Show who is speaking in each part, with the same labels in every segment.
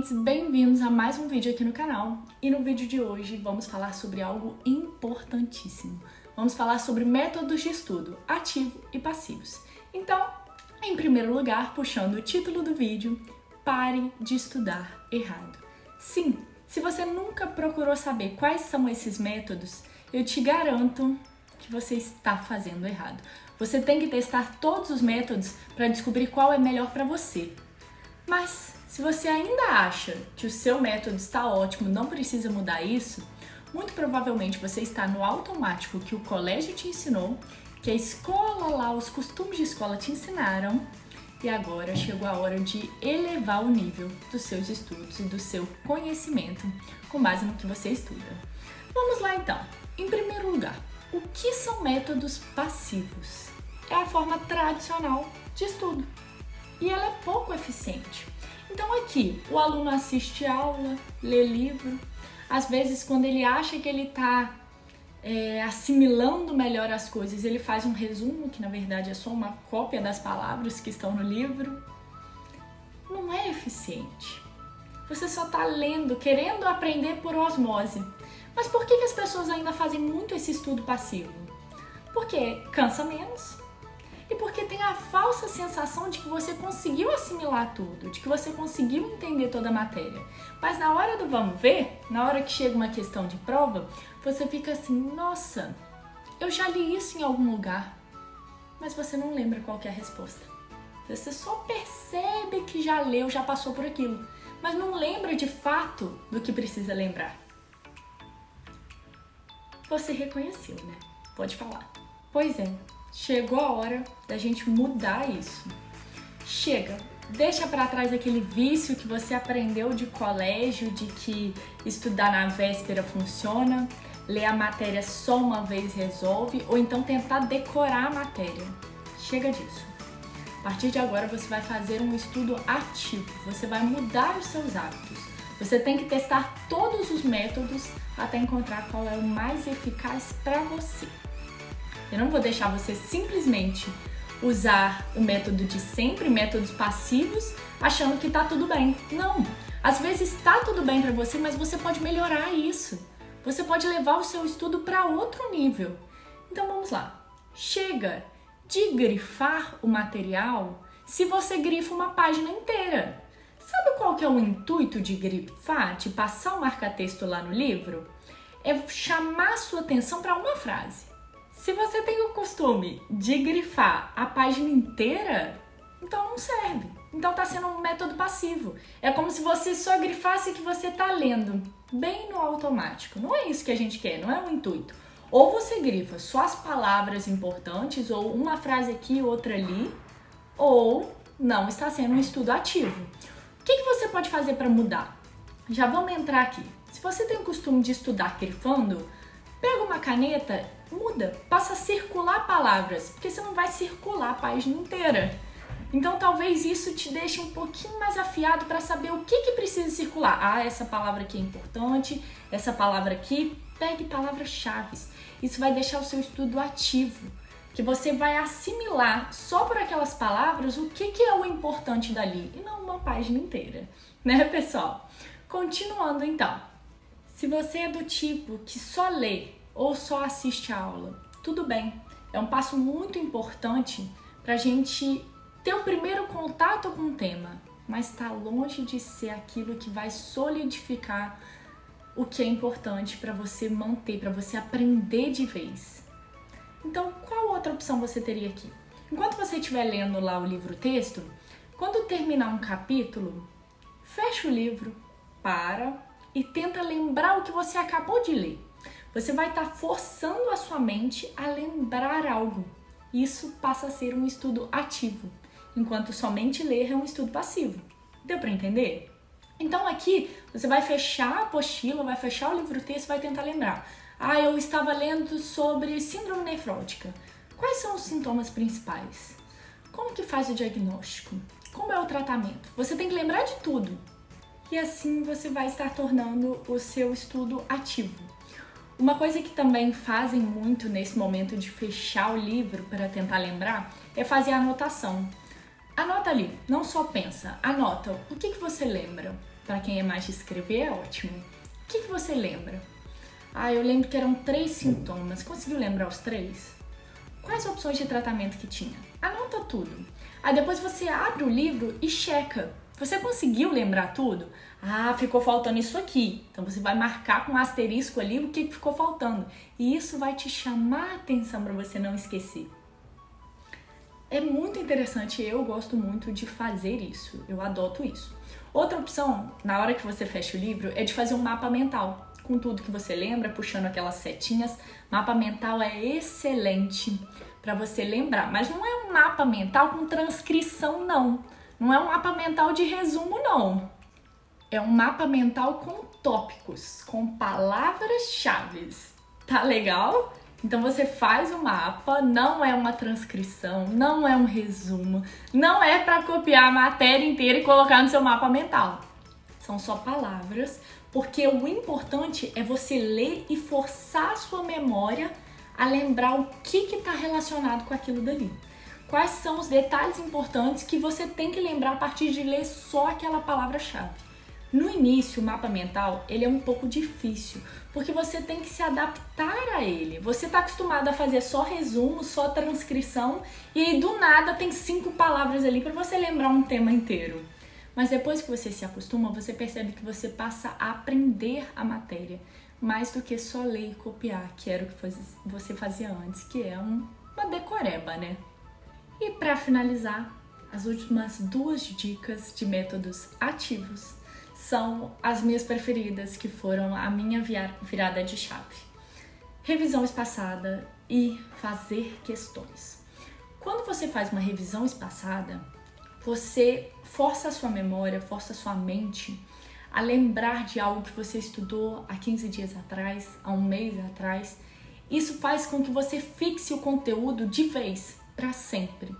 Speaker 1: ouvintes, bem-vindos a mais um vídeo aqui no canal. E no vídeo de hoje vamos falar sobre algo importantíssimo. Vamos falar sobre métodos de estudo, ativo e passivos. Então, em primeiro lugar, puxando o título do vídeo, pare de estudar errado. Sim, se você nunca procurou saber quais são esses métodos, eu te garanto que você está fazendo errado. Você tem que testar todos os métodos para descobrir qual é melhor para você. Mas, se você ainda acha que o seu método está ótimo, não precisa mudar isso, muito provavelmente você está no automático que o colégio te ensinou, que a escola lá, os costumes de escola te ensinaram, e agora chegou a hora de elevar o nível dos seus estudos e do seu conhecimento com base no que você estuda. Vamos lá então. Em primeiro lugar, o que são métodos passivos? É a forma tradicional de estudo. E ela é pouco eficiente. Então aqui, o aluno assiste aula, lê livro, às vezes quando ele acha que ele está assimilando melhor as coisas, ele faz um resumo, que na verdade é só uma cópia das palavras que estão no livro. Não é eficiente. Você só está lendo, querendo aprender por osmose. Mas por que as pessoas ainda fazem muito esse estudo passivo? Porque cansa menos. E porque tem a falsa sensação de que você conseguiu assimilar tudo, de que você conseguiu entender toda a matéria. Mas na hora do vamos ver, na hora que chega uma questão de prova, você fica assim, nossa, eu já li isso em algum lugar, mas você não lembra qual que é a resposta. Você só percebe que já leu, já passou por aquilo, mas não lembra de fato do que precisa lembrar. Você reconheceu, né? Pode falar. Pois é. Chegou a hora da gente mudar isso. Chega, deixa pra trás aquele vício que você aprendeu de colégio, de que estudar na véspera funciona, ler a matéria só uma vez resolve, ou então tentar decorar a matéria. Chega disso. A partir de agora você vai fazer um estudo ativo, você vai mudar os seus hábitos. Você tem que testar todos os métodos até encontrar qual é o mais eficaz para você. Eu não vou deixar você simplesmente usar o método de sempre, métodos passivos, achando que tá tudo bem. Não! Às vezes tá tudo bem para você, mas você pode melhorar isso. Você pode levar o seu estudo para outro nível. Então vamos lá. Chega de grifar o material se você grifa uma página inteira. Sabe qual que é o intuito de grifar, de passar o marca-texto lá no livro? É chamar sua atenção para uma frase. Se você tem o costume de grifar a página inteira, então não serve. Então tá sendo um método passivo. É como se você só grifasse que você tá lendo, bem no automático. Não é isso que a gente quer, não é o intuito. Ou você grifa só as palavras importantes, ou uma frase aqui, outra ali, ou não está sendo um estudo ativo. O que você pode fazer para mudar? Já vamos entrar aqui. Se você tem o costume de estudar grifando, pega uma caneta, muda, passa a circular palavras, porque você não vai circular a página inteira. Então talvez isso te deixe um pouquinho mais afiado para saber o que precisa circular. Ah, essa palavra aqui é importante, essa palavra aqui, pegue palavras-chave. Isso vai deixar o seu estudo ativo, que você vai assimilar só por aquelas palavras o que é o importante dali, e não uma página inteira, né, pessoal? Continuando então. Se você é do tipo que só lê ou só assiste a aula, tudo bem. É um passo muito importante para a gente ter o primeiro contato com o tema, mas está longe de ser aquilo que vai solidificar o que é importante para você manter, para você aprender de vez. Então, qual outra opção você teria aqui? Enquanto você estiver lendo lá o livro-texto, quando terminar um capítulo, fecha o livro, para e tenta lembrar o que você acabou de ler. Você vai estar forçando a sua mente a lembrar algo. Isso passa a ser um estudo ativo, enquanto somente ler é um estudo passivo. Deu para entender? Então aqui você vai fechar a apostila, vai fechar o livro-texto e vai tentar lembrar. Ah, eu estava lendo sobre síndrome nefrótica. Quais são os sintomas principais? Como que faz o diagnóstico? Como é o tratamento? Você tem que lembrar de tudo. E assim você vai estar tornando o seu estudo ativo. Uma coisa que também fazem muito nesse momento de fechar o livro para tentar lembrar é fazer a anotação. Anota ali, não só pensa, anota o que você lembra. para quem é mais de escrever, é ótimo. O que você lembra? Eu lembro que eram 3 sintomas. Conseguiu lembrar os 3? Quais opções de tratamento que tinha? Anota tudo. Aí depois você abre o livro e checa. Você conseguiu lembrar tudo? Ficou faltando isso aqui. Então você vai marcar com um asterisco ali o que ficou faltando. E isso vai te chamar a atenção para você não esquecer. É muito interessante, eu gosto muito de fazer isso. Eu adoto isso. Outra opção, na hora que você fecha o livro, é de fazer um mapa mental. Com tudo que você lembra, puxando aquelas setinhas. Mapa mental é excelente para você lembrar. Mas não é um mapa mental com transcrição, não. Não é um mapa mental de resumo, não. É um mapa mental com tópicos, com palavras-chave. Tá legal? Então você faz o mapa, não é uma transcrição, não é um resumo, não é para copiar a matéria inteira e colocar no seu mapa mental. São só palavras, porque o importante é você ler e forçar a sua memória a lembrar o que está relacionado com aquilo dali. Quais são os detalhes importantes que você tem que lembrar a partir de ler só aquela palavra-chave. No início, o mapa mental, ele é um pouco difícil, porque você tem que se adaptar a ele. Você está acostumado a fazer só resumo, só transcrição, e aí do nada tem 5 palavras ali para você lembrar um tema inteiro. Mas depois que você se acostuma, você percebe que você passa a aprender a matéria, mais do que só ler e copiar, que era o que você fazia antes, que é uma decoreba, né? E para finalizar, as últimas 2 dicas de métodos ativos são as minhas preferidas, que foram a minha virada de chave. Revisão espaçada e fazer questões. Quando você faz uma revisão espaçada, você força a sua memória, força a sua mente a lembrar de algo que você estudou há 15 dias atrás, há um mês atrás. Isso faz com que você fixe o conteúdo de vez, para sempre.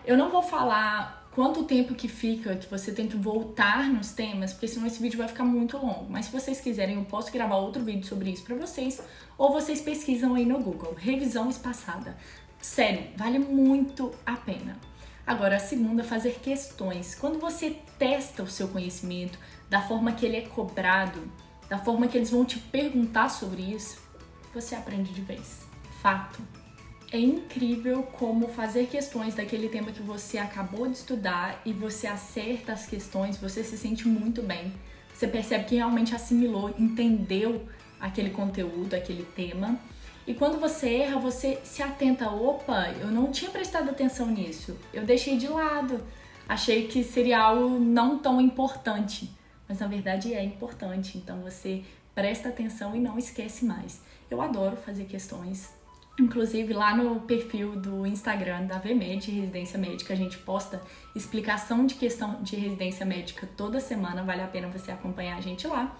Speaker 1: Eu não vou falar quanto tempo que fica, que você tem que voltar nos temas, porque senão esse vídeo vai ficar muito longo. Mas se vocês quiserem, eu posso gravar outro vídeo sobre isso para vocês, ou vocês pesquisam aí no Google, revisão espaçada. Sério, vale muito a pena. Agora, a segunda, fazer questões. Quando você testa o seu conhecimento, da forma que ele é cobrado, da forma que eles vão te perguntar sobre isso, você aprende de vez. Fato. É incrível como fazer questões daquele tema que você acabou de estudar e você acerta as questões, você se sente muito bem. Você percebe que realmente assimilou, entendeu aquele conteúdo, aquele tema. E quando você erra, você se atenta, opa, eu não tinha prestado atenção nisso, eu deixei de lado, achei que seria algo não tão importante, mas na verdade é importante, então você presta atenção e não esquece mais. Eu adoro fazer questões, inclusive lá no perfil do Instagram da VMed, Residência Médica, a gente posta explicação de questão de residência médica toda semana, vale a pena você acompanhar a gente lá.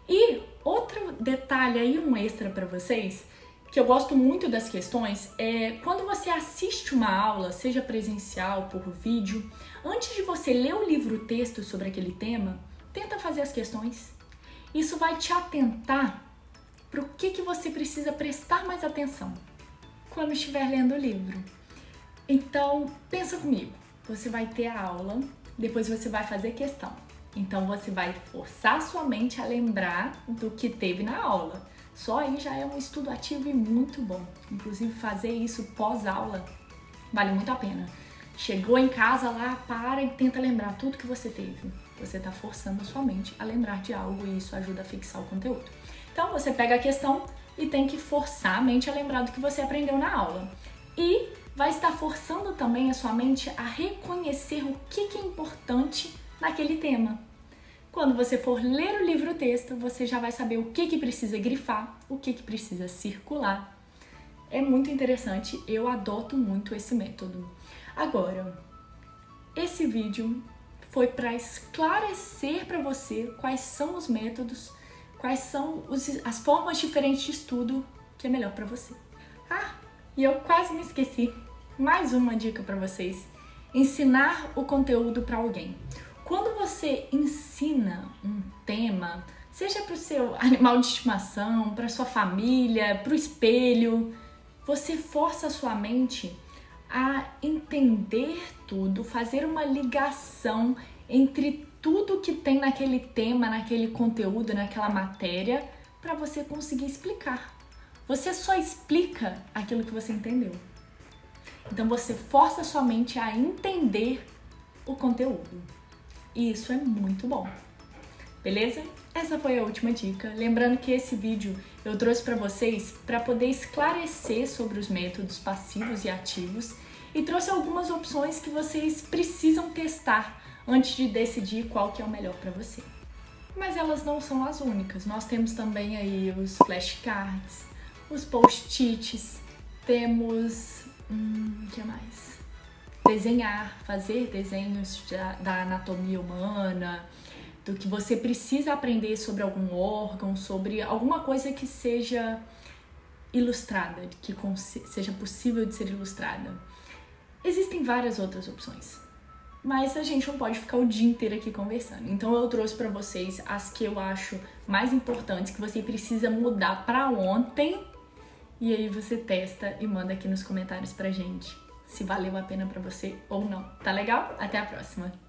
Speaker 1: E outro detalhe aí, um extra para vocês, que eu gosto muito das questões, é quando você assiste uma aula, seja presencial, por vídeo, antes de você ler o livro-texto sobre aquele tema, tenta fazer as questões. Isso vai te atentar para o que você precisa prestar mais atenção quando estiver lendo o livro. Então, pensa comigo, você vai ter a aula, depois você vai fazer questão. Então, você vai forçar sua mente a lembrar do que teve na aula. Só aí já é um estudo ativo e muito bom. Inclusive, fazer isso pós-aula vale muito a pena. Chegou em casa lá, para e tenta lembrar tudo que você teve. Você está forçando a sua mente a lembrar de algo e isso ajuda a fixar o conteúdo. Então, você pega a questão e tem que forçar a mente a lembrar do que você aprendeu na aula. E vai estar forçando também a sua mente a reconhecer o que é importante naquele tema. Quando você for ler o livro-texto, você já vai saber o que precisa grifar, o que precisa circular. É muito interessante, eu adoto muito esse método. Agora, esse vídeo foi para esclarecer para você quais são os métodos, quais são as formas diferentes de estudo que é melhor para você. E eu quase me esqueci. Mais uma dica para vocês. Ensinar o conteúdo para alguém. Quando você ensina um tema, seja para o seu animal de estimação, para sua família, para o espelho, você força a sua mente a entender tudo, fazer uma ligação entre tudo que tem naquele tema, naquele conteúdo, naquela matéria, para você conseguir explicar. Você só explica aquilo que você entendeu. Então você força sua mente a entender o conteúdo. E isso é muito bom. Beleza? Essa foi a última dica. Lembrando que esse vídeo eu trouxe para vocês para poder esclarecer sobre os métodos passivos e ativos e trouxe algumas opções que vocês precisam testar antes de decidir qual que é o melhor para você. Mas elas não são as únicas. Nós temos também aí os flashcards, os post-its, temos... o que mais? Desenhar, fazer desenhos da anatomia humana, do que você precisa aprender sobre algum órgão, sobre alguma coisa que seja ilustrada, que seja possível de ser ilustrada. Existem várias outras opções, mas a gente não pode ficar o dia inteiro aqui conversando. Então eu trouxe para vocês as que eu acho mais importantes, que você precisa mudar para ontem, e aí você testa e manda aqui nos comentários pra gente se valeu a pena pra você ou não. Tá legal? Até a próxima!